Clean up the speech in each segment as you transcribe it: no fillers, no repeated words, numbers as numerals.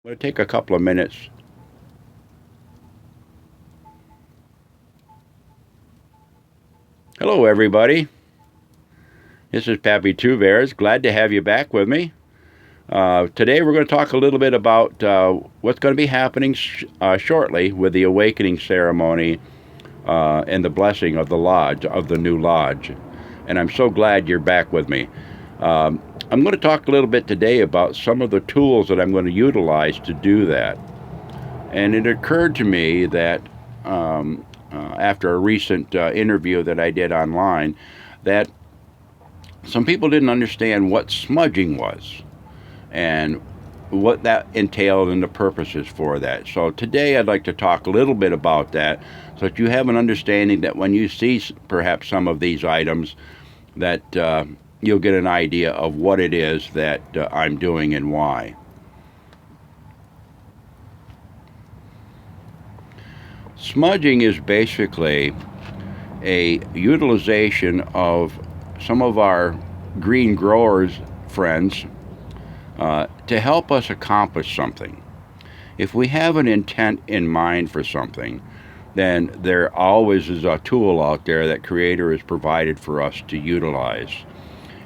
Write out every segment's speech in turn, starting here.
I'm going to take a couple of minutes. Hello, everybody. This is Pappy Two Bears. Glad to have you back with me. Today, we're going to talk a little bit about what's going to be happening shortly with the awakening ceremony and the blessing of the lodge, of the new lodge. And I'm so glad you're back with me. I'm going to talk a little bit today about some of the tools that I'm going to utilize to do that. And it occurred to me that after a recent interview that I did online, that some people didn't understand what smudging was and what that entailed and the purposes for that. So today I'd like to talk a little bit about that so that you have an understanding that when you see perhaps some of these items that you'll get an idea of what it is that I'm doing and why. Smudging is basically a utilization of some of our green growers friends to help us accomplish something. If we have an intent in mind for something, then there always is a tool out there that Creator has provided for us to utilize.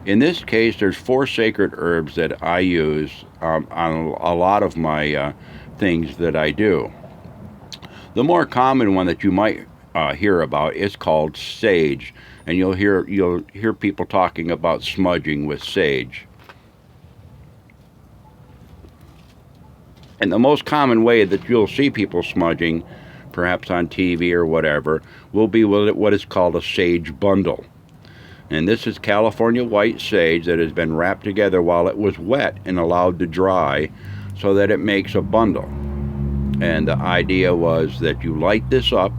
In this case, there's 4 sacred herbs that I use on a lot of my things that I do. The more common one that you might hear about is called sage, and you'll hear people talking about smudging with sage. And the most common way that you'll see people smudging, perhaps on TV or whatever, will be with what is called a sage bundle. And this is California white sage that has been wrapped together while it was wet and allowed to dry so that it makes a bundle. And the idea was that you light this up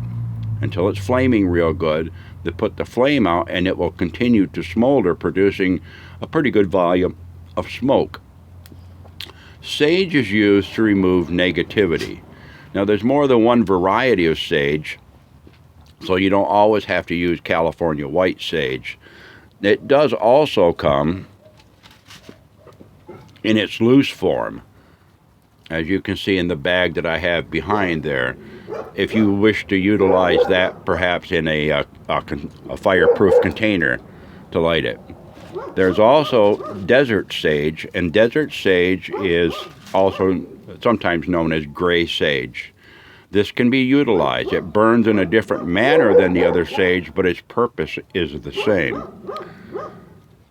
until it's flaming real good, to put the flame out, and it will continue to smolder, producing a pretty good volume of smoke. Sage is used to remove negativity. Now, there's more than one variety of sage, so you don't always have to use California white sage. It does also come in its loose form, as you can see in the bag that I have behind there, if you wish to utilize that perhaps in a fireproof container to light it. There's also desert sage, and desert sage is also sometimes known as gray sage. This can be utilized. It burns in a different manner than the other sage, but its purpose is the same.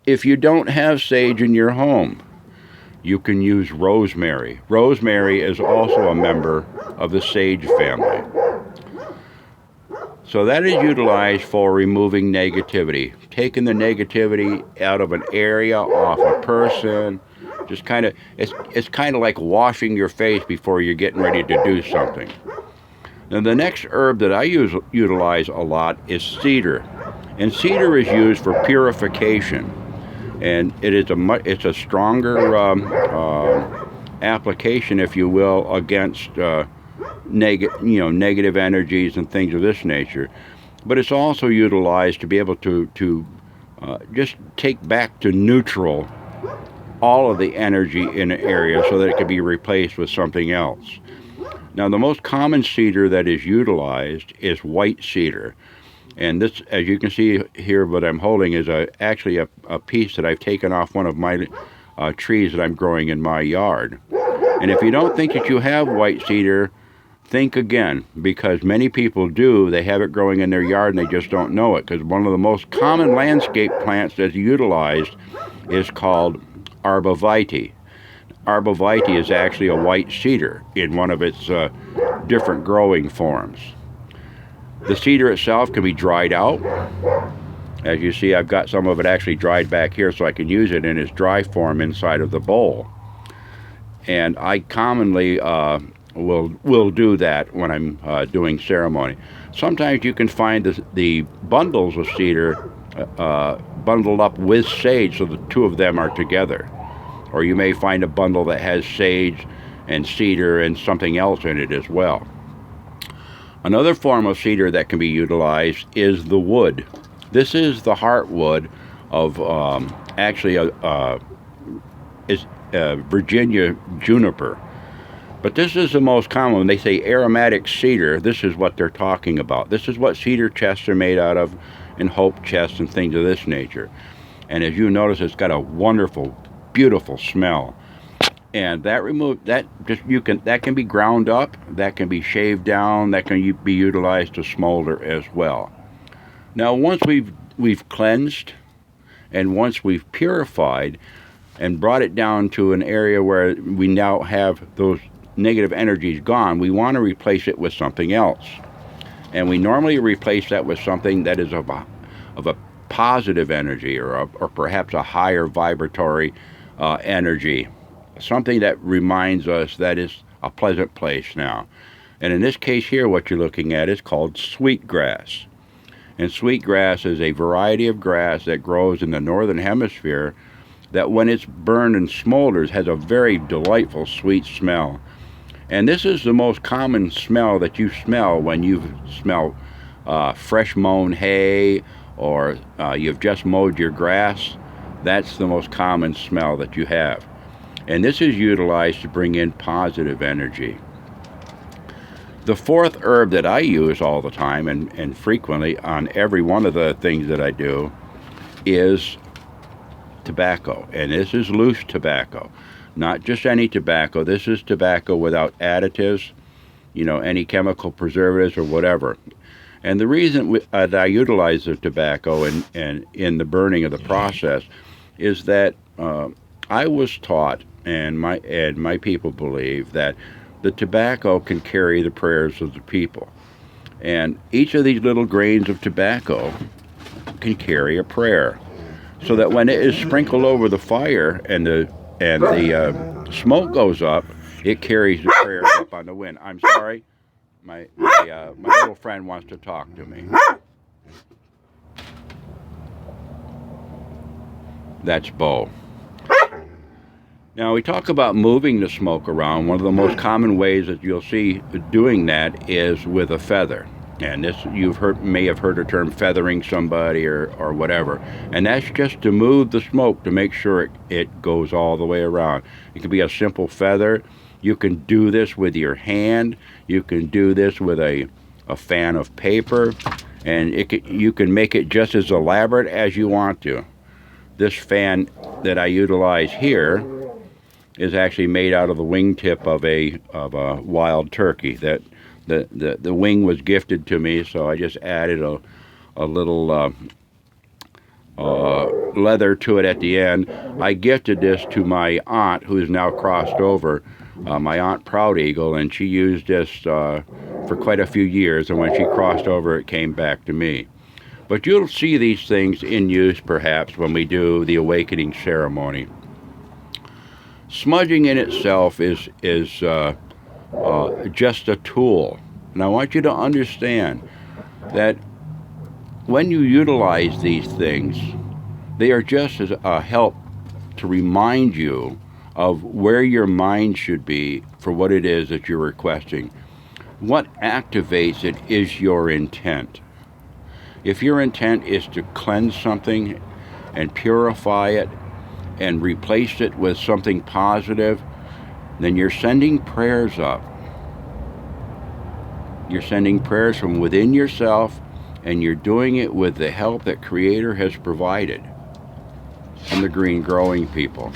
If you don't have sage in your home, you can use rosemary. Rosemary is also a member of the sage family. So that is utilized for removing negativity, taking the negativity out of an area, off a person. Just kind of, it's kind of like washing your face before you're getting ready to do something. Now the next herb that I utilize a lot is cedar, and cedar is used for purification. And it's a stronger application, if you will, against negative energies and things of this nature. But it's also utilized to be able to just take back to neutral all of the energy in an area so that it can be replaced with something else. Now, the most common cedar that is utilized is white cedar. And this, as you can see here, what I'm holding is actually a piece that I've taken off one of my trees that I'm growing in my yard. And if you don't think that you have white cedar, think again, because many people do. They have it growing in their yard and they just don't know it, because one of the most common landscape plants that's utilized is called arborvitae. Arborvitae is actually a white cedar in one of its different growing forms. The cedar itself can be dried out. As you see, I've got some of it actually dried back here so I can use it in its dry form inside of the bowl. And I commonly will do that when I'm doing ceremony. Sometimes you can find the bundles of cedar bundled up with sage so the two of them are together. Or you may find a bundle that has sage and cedar and something else in it as well. Another form of cedar that can be utilized is the wood. This is the heartwood of Virginia juniper. But this is the most common. When they say aromatic cedar, this is what they're talking about. This is what cedar chests are made out of, and hope chests and things of this nature. And as you notice, it's got a wonderful, beautiful smell. And that that can be ground up, that can be shaved down, that can be utilized to smolder as well. Now, once we've cleansed, and once we've purified and brought it down to an area where we now have those negative energies gone, we want to replace it with something else. And we normally replace that with something that is of a positive energy, or perhaps a higher vibratory energy. Something that reminds us that it's a pleasant place now. And in this case here, what you're looking at is called sweetgrass. And sweetgrass is a variety of grass that grows in the northern hemisphere that when it's burned and smolders has a very delightful sweet smell. And this is the most common smell that you smell when you smell fresh mown hay, or you've just mowed your grass. That's the most common smell that you have. And this is utilized to bring in positive energy. The fourth herb that I use all the time and frequently on every one of the things that I do is tobacco. And this is loose tobacco. Not just any tobacco. This is tobacco without additives, any chemical preservatives or whatever. And the reason that I utilize the tobacco and in the burning of the process is that I was taught, and my people believe, that the tobacco can carry the prayers of the people. And each of these little grains of tobacco can carry a prayer. So that when it is sprinkled over the fire and the smoke goes up, it carries the prayers up on the wind. I'm sorry, my little friend wants to talk to me. That's Bo. Now, we talk about moving the smoke around. One of the most common ways that you'll see doing that is with a feather. And this, may have heard the term feathering somebody or whatever. And that's just to move the smoke to make sure it goes all the way around. It can be a simple feather. You can do this with your hand. You can do this with a fan of paper. And you can make it just as elaborate as you want to. This fan that I utilize here is actually made out of the wingtip of a wild turkey. That the wing was gifted to me, so I just added a little leather to it at the end. I gifted this to my aunt, who is now crossed over, my Aunt Proud Eagle, and she used this for quite a few years, and when she crossed over, it came back to me. But you'll see these things in use, perhaps, when we do the awakening ceremony. Smudging in itself is just a tool. And I want you to understand that when you utilize these things, they are just as a help to remind you of where your mind should be for what it is that you're requesting. What activates it is your intent. If your intent is to cleanse something and purify it and replace it with something positive, then you're sending prayers up. You're sending prayers from within yourself, and you're doing it with the help that Creator has provided from the green growing people.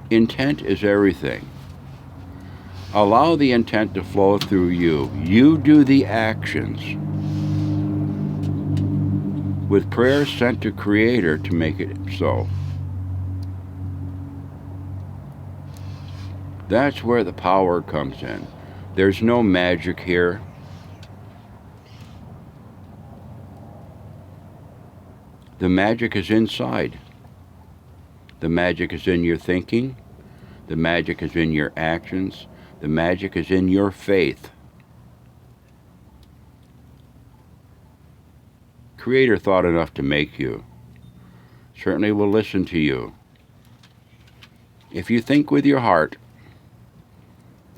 Intent is everything. Allow the intent to flow through you. You do the actions with prayers sent to Creator to make it so. That's where the power comes in. There's no magic here. The magic is inside. The magic is in your thinking. The magic is in your actions. The magic is in your faith. Creator thought enough to make you. Certainly will listen to you. If you think with your heart,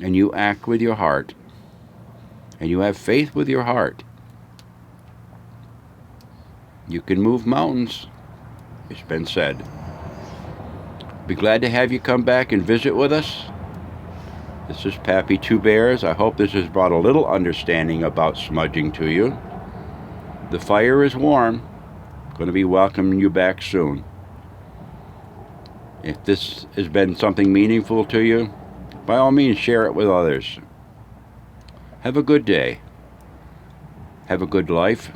and you act with your heart, and you have faith with your heart, you can move mountains. It's been said. Be glad to have you come back and visit with us. This is Pappy Two Bears. I hope this has brought a little understanding about smudging to you. The fire is warm. Going to be welcoming you back soon. If this has been something meaningful to you, by all means share it with others. Have a good day. Have a good life.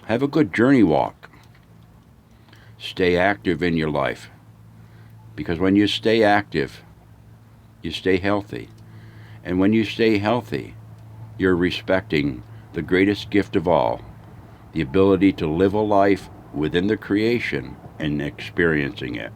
Have a good journey walk. Stay active in your life. Because when you stay active, you stay healthy. And when you stay healthy, you're respecting the greatest gift of all, the ability to live a life within the creation and experiencing it.